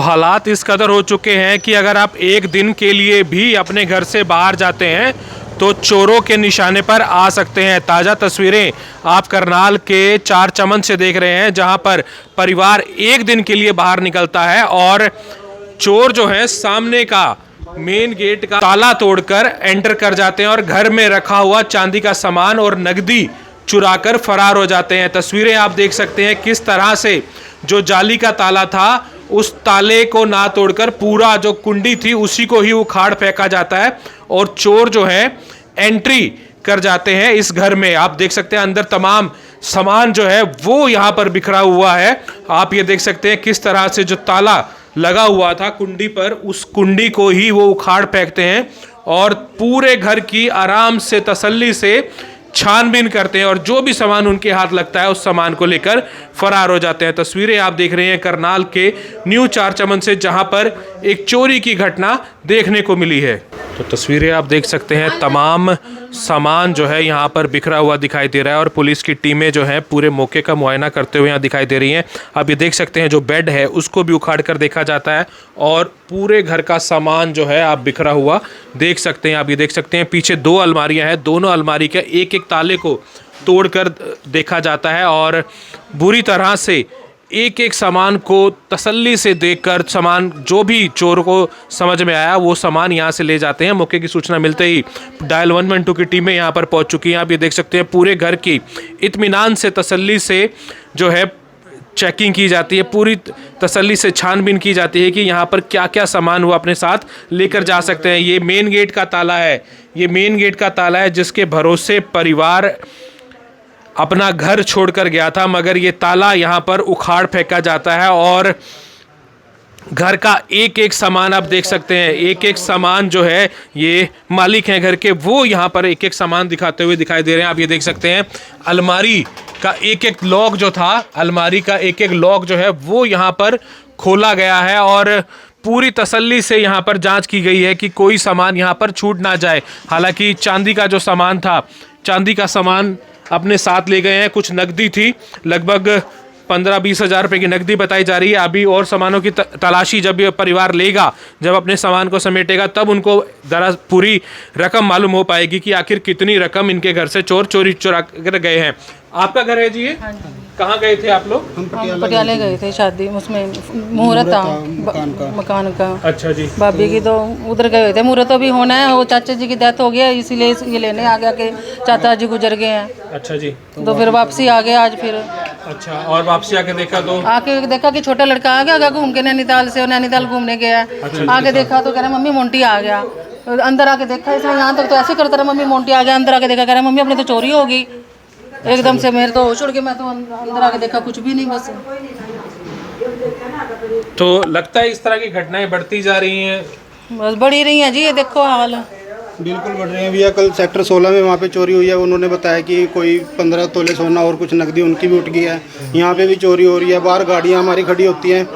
हालात इस कदर हो चुके हैं कि अगर आप एक दिन के लिए भी अपने घर से बाहर जाते हैं तो चोरों के निशाने पर आ सकते हैं। ताज़ा तस्वीरें आप करनाल के चार चमन से देख रहे हैं, जहां पर परिवार एक दिन के लिए बाहर निकलता है और चोर जो है सामने का मेन गेट का ताला तोड़कर एंटर कर जाते हैं और घर में रखा हुआ चांदी का सामान और नकदी चुराकर फरार हो जाते हैं। तस्वीरें आप देख सकते हैं किस तरह से जो जाली का ताला था उस ताले को ना तोड़कर पूरा जो कुंडी थी उसी को ही उखाड़ फेंका जाता है और चोर जो है एंट्री कर जाते हैं इस घर में। आप देख सकते हैं अंदर तमाम सामान जो है वो यहाँ पर बिखरा हुआ है। आप ये देख सकते हैं किस तरह से जो ताला लगा हुआ था कुंडी पर, उस कुंडी को ही वो उखाड़ फेंकते हैं और पूरे घर की आराम से तसल्ली से छानबीन करते हैं और जो भी सामान उनके हाथ लगता है उस सामान को लेकर फरार हो जाते हैं। तस्वीरें आप देख रहे हैं करनाल के न्यू चार चमन से, जहां पर एक चोरी की घटना देखने को मिली है। तो तस्वीरें आप देख सकते हैं तमाम सामान जो है यहाँ पर बिखरा हुआ दिखाई दे रहा है और पुलिस की टीमें जो है पूरे मौके का मुआयना करते हुए यहाँ दिखाई दे रही हैं। आप ये देख सकते हैं जो बेड है उसको भी उखाड़ कर देखा जाता है और पूरे घर का सामान जो है आप बिखरा हुआ देख सकते हैं। आप ये देख सकते हैं पीछे दो अलमारियाँ हैं, दोनों अलमारी के एक एक ताले को तोड़कर देखा जाता है और बुरी तरह से एक एक सामान को तसल्ली से देखकर सामान जो भी चोर को समझ में आया वो सामान यहाँ से ले जाते हैं। मौके की सूचना मिलते ही डायल 112 की टीमें यहाँ पर पहुँच चुकी हैं। आप ये देख सकते हैं पूरे घर की इत्मीनान से तसल्ली से जो है चेकिंग की जाती है, पूरी तसल्ली से छानबीन की जाती है कि यहाँ पर क्या क्या सामान वो अपने साथ लेकर जा सकते हैं। ये मेन गेट का ताला है, ये मेन गेट का ताला है जिसके भरोसे परिवार अपना घर छोड़कर गया था, मगर ये ताला यहाँ पर उखाड़ फेंका जाता है और घर का एक एक सामान आप देख सकते हैं, एक एक सामान जो है ये मालिक हैं घर के वो यहाँ पर एक एक सामान दिखाते हुए दिखाई दे रहे हैं। आप ये देख सकते हैं अलमारी का एक एक लॉक जो था, अलमारी का एक एक लॉक जो है वो यहाँ पर खोला गया है और पूरी तसल्ली से यहाँ पर जांच की गई है कि कोई सामान यहाँ पर छूट ना जाए। हालांकि चांदी का जो सामान था, चांदी का सामान अपने साथ ले गए हैं। कुछ नकदी थी, लगभग 15-20 हज़ार रुपये की नकदी बताई जा रही है। अभी और सामानों की तलाशी जब ये परिवार लेगा, जब अपने सामान को समेटेगा, तब उनको पूरी रकम मालूम हो पाएगी कि आखिर कितनी रकम इनके घर से चोर चुरा कर गए हैं। आपका घर है जी ये? हाँ जी। कहाँ गए थे आप लोग? हम पटियाले गए थे शादी, उसमें मुहूर्त था मकान का। अच्छा जी। भाभी की तो उधर गए हुए थे, मुहूर्त तो भी होना है, वो चाचा जी की डेथ हो गया इसीलिए ये लेने आ गया कि चाचा जी गुजर गए हैं। अच्छा जी। तो फिर वापसी आ गए आज फिर। अच्छा, और वापसी आके देखा तो? आके देखा कि छोटा लड़का आ गया घूम के नैनीताल से, और नैनीताल घूमने गया। आके देखा तो कह रहा मम्मी मोंटी आ गया। अंदर आके देखा, इसमें यहाँ तक तो ऐसे करता रहा मम्मी मोंटी आ गया। अंदर आके देखा, कह रहा मम्मी अपने तो चोरी होगी। एकदम से मेरे तो होश उड़ के मैं तो अंदर आके देखा कुछ भी नहीं बस। तो लगता है इस तरह की घटनाएं बढ़ती जा रही हैं? बस बढ़ी रही हैं जी, ये देखो हाल। बिल्कुल बढ़ रहे हैं भैया। कल सेक्टर 16 में वहाँ पे चोरी हुई है, उन्होंने बताया कि कोई 15 तोले सोना और कुछ नकदी उनकी भी उठ गई है। यहाँ पे भी चोरी हो रही है, बाहर गाड़ियाँ हमारी खड़ी होती हैं।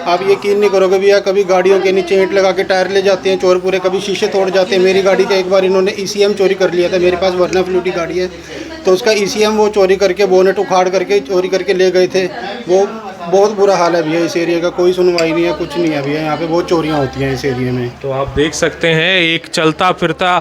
आप यकीन नहीं करोगे भैया, कभी गाड़ियों के नीचे ईंट लगा के टायर ले जाते हैं चोर पूरे, कभी शीशे तोड़ जाते हैं। मेरी गाड़ी का एक बार इन्होंने ECM चोरी कर लिया था, मेरे पास वर्ना फ्लूटी गाड़ी है, तो उसका ECM वो चोरी करके बोनेट उखाड़ करके चोरी करके ले गए थे। वो बहुत बुरा हाल है भैया, इस एरिया का कोई सुनवाई नहीं है, कुछ नहीं है भैया। यहाँ पे बहुत चोरियाँ होती हैं इस एरिया में। तो आप देख सकते हैं एक चलता फिरता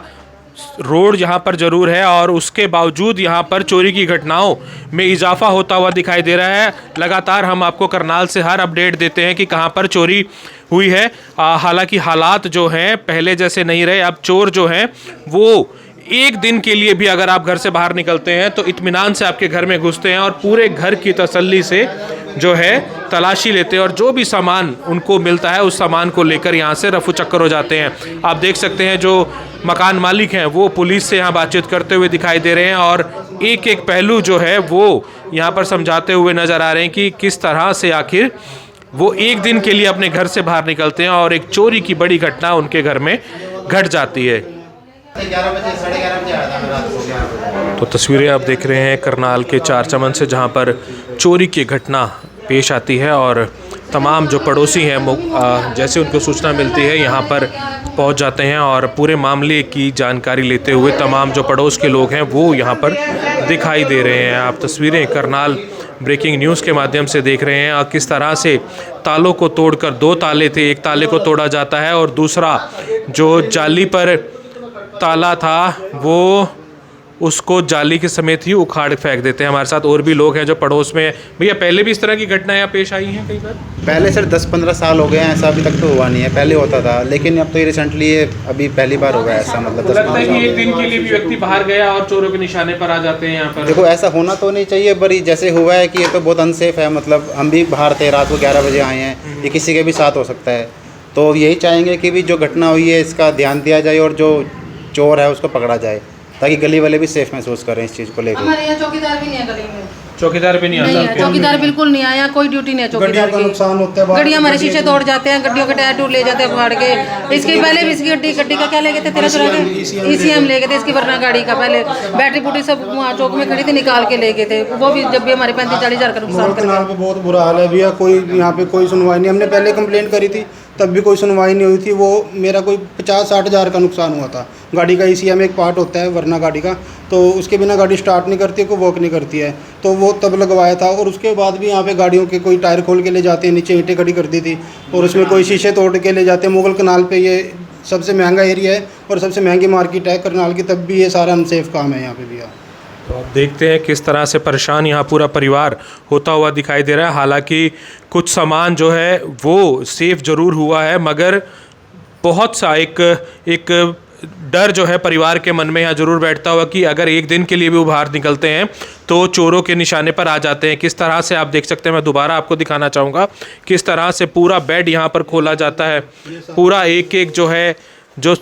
रोड यहाँ पर ज़रूर है और उसके बावजूद यहाँ पर चोरी की घटनाओं में इजाफा होता हुआ दिखाई दे रहा है। लगातार हम आपको करनाल से हर अपडेट देते हैं कि कहाँ पर चोरी हुई है। हालांकि हालात जो हैं पहले जैसे नहीं रहे। अब चोर जो हैं वो एक दिन के लिए भी अगर आप घर से बाहर निकलते हैं तो इत्मीनान से आपके घर में घुसते हैं और पूरे घर की तसल्ली से जो है तलाशी लेते हैं और जो भी सामान उनको मिलता है उस सामान को लेकर यहाँ से रफू चक्कर हो जाते हैं। आप देख सकते हैं जो मकान मालिक हैं वो पुलिस से यहाँ बातचीत करते हुए दिखाई दे रहे हैं और एक एक पहलू जो है वो यहाँ पर समझाते हुए नज़र आ रहे हैं कि किस तरह से आखिर वो एक दिन के लिए अपने घर से बाहर निकलते हैं और एक चोरी की बड़ी घटना उनके घर में घट जाती है। 11 बजे 11:30 बजे आया था मैं रात को 11 बजे। तो तस्वीरें आप देख रहे हैं करनाल के चार चमन से, जहां पर चोरी की घटना पेश आती है और तमाम जो पड़ोसी हैं जैसे उनको सूचना मिलती है यहाँ पर पहुँच जाते हैं और पूरे मामले की जानकारी लेते हुए तमाम जो पड़ोस के लोग हैं वो यहाँ पर दिखाई दे रहे हैं। आप तस्वीरें करनाल ब्रेकिंग न्यूज़ के माध्यम से देख रहे हैं और किस तरह से तालों को तोड़कर, 2 ताले थे, एक ताले को तोड़ा जाता है और दूसरा जो जाली पर ताला था वो उसको जाली के समेत ही उखाड़ फेंक देते हैं। हमारे साथ और भी लोग हैं जो पड़ोस में हैं। भैया पहले भी इस तरह की घटनाएं यहाँ पेश आई हैं कई बार? पहले सर 10-15 साल हो गए हैं, ऐसा अभी तक तो हुआ नहीं है। पहले होता था, लेकिन अब तो ये रिसेंटली अभी पहली बार हो गया ऐसा। मतलब लगता है कि एक दिन के लिए भी व्यक्ति बाहर गया और चोरों के निशाने पर आ जाते हैं यहाँ पर। देखो ऐसा होना तो नहीं चाहिए, पर जैसे हुआ है कि ये तो बहुत अनसेफ है। मतलब हम भी बाहर थे, रात को 11 बजे आए हैं, ये किसी के भी साथ हो सकता है। तो यही चाहेंगे कि भी जो घटना हुई है इसका ध्यान दिया जाए और जो चोर है उसको पकड़ा जाए, ताकि गली वाले भी सेफ महसूस करें इस चीज़ को लेकर। हमारे यहाँ चौकीदार भी नहीं है गली में। चौकीदार भी नहीं नहीं है, आता? चौकीदार बिल्कुल नहीं आया, कोई ड्यूटी नहीं है चौकीदार की। नुकसान होता है, गाड़ियाँ हमारे शीशे तोड़ जाते हैं, गड्डियों के टायर टूट ले जाते हैं फाड़ के। इसके पहले भी इसकी गड्डी का क्या ले गए थे, 13 के ECM ले गए थे इसकी, वरना गाड़ी का पहले बैटरी बूटी सब वहाँ चौक में खड़ी थी, निकाल के ले गए थे। वो भी जब भी हमारे 35-40 हज़ार का नुकसान कर कनाल पे बहुत बुरा हाल है भैया। कोई यहाँ पे कोई सुनवाई नहीं। हमने पहले कंप्लेंट करी थी, तब भी कोई सुनवाई नहीं हुई थी। वो मेरा कोई 50-60 हज़ार का नुकसान हुआ था। गाड़ी का ECM एक पार्ट होता है वरना गाड़ी का, तो उसके बिना गाड़ी स्टार्ट नहीं करती, कोई वर्क नहीं करती है, तो वो तब लगवाया था। और उसके बाद भी यहाँ पे गाड़ियों के कोई टायर खोल के ले जाते हैं, नीचे ईंटें खड़ी कर दी थी और उसमें कोई शीशे तोड़ के ले जाते हैं। मुगल कनाल पे ये सबसे महंगा एरिया है और सबसे महंगी मार्केट है करनाल की, तब भी ये सारा अनसेफ काम है यहाँ पे भैया। तो आप देखते हैं किस तरह से परेशान यहाँ पूरा परिवार होता हुआ दिखाई दे रहा है। हालांकि कुछ सामान जो है वो सेफ ज़रूर हुआ है, मगर बहुत सा एक डर जो है परिवार के मन में यहाँ ज़रूर बैठता हुआ कि अगर एक दिन के लिए भी वो बाहर निकलते हैं तो चोरों के निशाने पर आ जाते हैं। किस तरह से आप देख सकते हैं, मैं दोबारा आपको दिखाना चाहूँगा किस तरह से पूरा बेड यहाँ पर खोला जाता है। पूरा एक जो है जो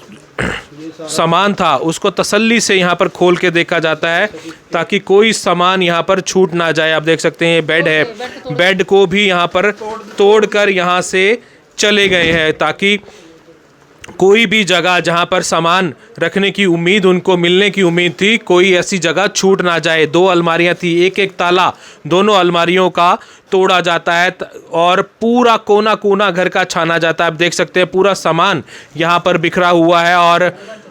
सामान था उसको तसल्ली से यहाँ पर खोल के देखा जाता है ताकि कोई सामान यहाँ पर छूट ना जाए। आप देख सकते हैं ये बेड है, बेड को भी यहाँ पर तोड़कर यहाँ से चले गए हैं ताकि कोई भी जगह जहाँ पर सामान रखने की उम्मीद, उनको मिलने की उम्मीद थी, कोई ऐसी जगह छूट ना जाए। 2 अलमारियाँ थी, एक ताला दोनों अलमारियों का तोड़ा जाता है और पूरा कोना कोना घर का छाना जाता है। आप देख सकते हैं पूरा सामान यहाँ पर बिखरा हुआ है। और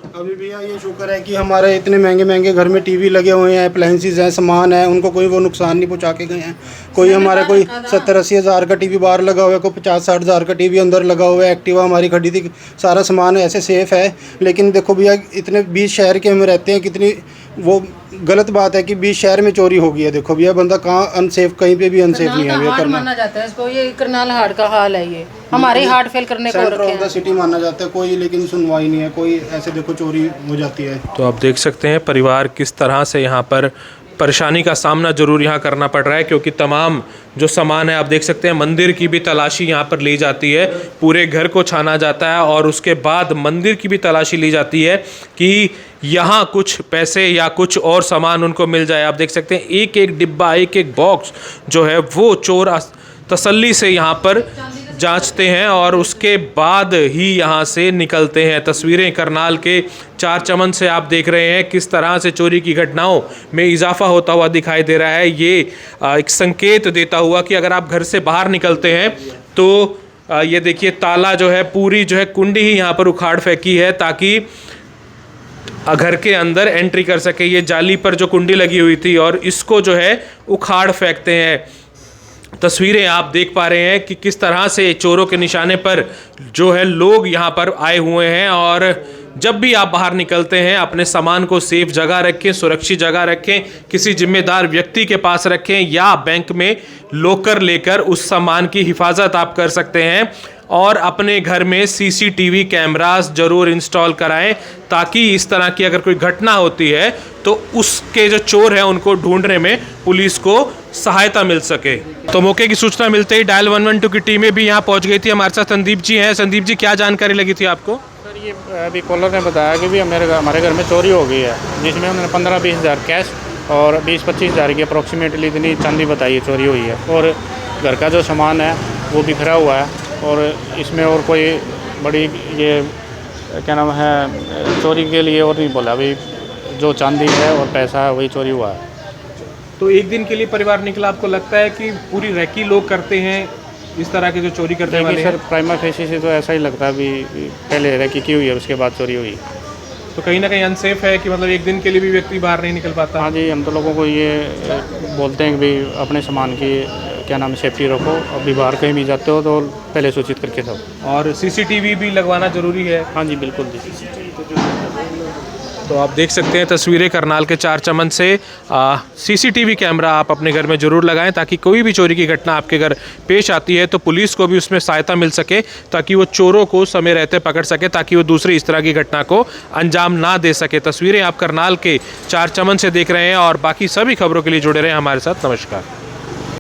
अभी भैया ये शुक्र है कि हमारे इतने महंगे महंगे घर में टीवी लगे हुए हैं, अप्लायंसेस हैं, सामान है, उनको कोई वो नुकसान नहीं पहुंचा के गए हैं। कोई हमारे कोई 70-80 हज़ार का टीवी बाहर लगा हुआ है, कोई 50-60 हज़ार का टीवी अंदर लगा हुआ है, एक्टिवा हमारी खड़ी थी, सारा सामान ऐसे सेफ है। लेकिन देखो भैया इतने 20 शहर के हम रहते हैं, कितनी वो गलत बात है कि 20 शहर में चोरी हो गई है। देखो भैया बंदा कहाँ अनसेफ, कहीं पे भी अनसेफ नहीं है भैया। करना माना जाता है इसको, ये करनाल हार्ट का हाल है, ये हमारे हार्ट फेल करने को सेंटर रखे ऑफ द हैं। सिटी माना जाता है कोई, लेकिन सुनवाई नहीं है कोई। ऐसे देखो चोरी हो जाती है। तो आप देख सकते हैं परिवार किस तरह से यहाँ पर परेशानी का सामना ज़रूर यहाँ करना पड़ रहा है, क्योंकि तमाम जो सामान है आप देख सकते हैं मंदिर की भी तलाशी यहाँ पर ली जाती है, पूरे घर को छाना जाता है और उसके बाद मंदिर की भी तलाशी ली जाती है कि यहाँ कुछ पैसे या कुछ और सामान उनको मिल जाए। आप देख सकते हैं एक एक डिब्बा, एक एक बॉक्स जो है वो चोर तसल्ली से यहाँ पर जांचते हैं और उसके बाद ही यहाँ से निकलते हैं। तस्वीरें करनाल के चार चमन से आप देख रहे हैं किस तरह से चोरी की घटनाओं में इजाफा होता हुआ दिखाई दे रहा है। ये एक संकेत देता हुआ कि अगर आप घर से बाहर निकलते हैं तो ये देखिए ताला जो है, पूरी जो है कुंडी ही यहाँ पर उखाड़ फेंकी है ताकि घर के अंदर एंट्री कर सके। ये जाली पर जो कुंडी लगी हुई थी और इसको जो है उखाड़ फेंकते हैं। तस्वीरें आप देख पा रहे हैं कि किस तरह से चोरों के निशाने पर जो है लोग यहाँ पर आए हुए हैं। और जब भी आप बाहर निकलते हैं अपने सामान को सेफ जगह रखें, सुरक्षित जगह रखें, किसी जिम्मेदार व्यक्ति के पास रखें या बैंक में लॉकर लेकर उस सामान की हिफाजत आप कर सकते हैं। और अपने घर में CCTV कैमरास ज़रूर इंस्टॉल कराएं ताकि इस तरह की अगर कोई घटना होती है तो उसके जो चोर हैं उनको ढूंढने में पुलिस को सहायता मिल सके। तो मौके की सूचना मिलते ही डायल 112 की टीमें भी यहाँ पहुँच गई थी। हमारे साथ संदीप जी हैं। संदीप जी, क्या जानकारी लगी थी आपको? सर ये अभी कॉलर ने बताया कि भी हमारे घर में चोरी हो गई है, जिसमें उन्होंने 15-20 हज़ार कैश और 20-25 हज़ार की अप्रॉक्सीमेटली इतनी चांदी बताई है चोरी हुई है। और घर का जो सामान है वो बिखरा हुआ है और इसमें और कोई बड़ी ये क्या नाम है चोरी के लिए और नहीं बोला। अभी जो चांदी है और पैसा है वही चोरी हुआ है। तो एक दिन के लिए परिवार निकला, आपको लगता है कि पूरी रैकी लोग करते हैं इस तरह के जो चोरी करने वाले सर हैं? प्राइमा फेसी से तो ऐसा ही लगता है। अभी पहले रैकी की हुई है, उसके बाद चोरी हुई। तो कहीं ना कहीं अनसेफ है कि मतलब एक दिन के लिए भी व्यक्ति बाहर नहीं निकल पाता। हाँ जी, हम तो लोगों को ये बोलते हैं कि भाई अपने सामान की क्या नाम है सेफ्टी रखो, अभी बाहर कहीं भी जाते हो तो पहले सूचित करके जाओ। और सीसीटीवी भी लगवाना ज़रूरी है। हाँ जी बिल्कुल जी। तो आप देख सकते हैं तस्वीरें करनाल के चार चमन से। सीसीटीवी कैमरा आप अपने घर में ज़रूर लगाएं ताकि कोई भी चोरी की घटना आपके घर पेश आती है तो पुलिस को भी उसमें सहायता मिल सके, ताकि वो चोरों को समय रहते पकड़ सके, ताकि वो दूसरी इस तरह की घटना को अंजाम ना दे सके। तस्वीरें आप करनाल के चार चमन से देख रहे हैं और बाकी सभी खबरों के लिए जुड़े रहें हमारे साथ। नमस्कार।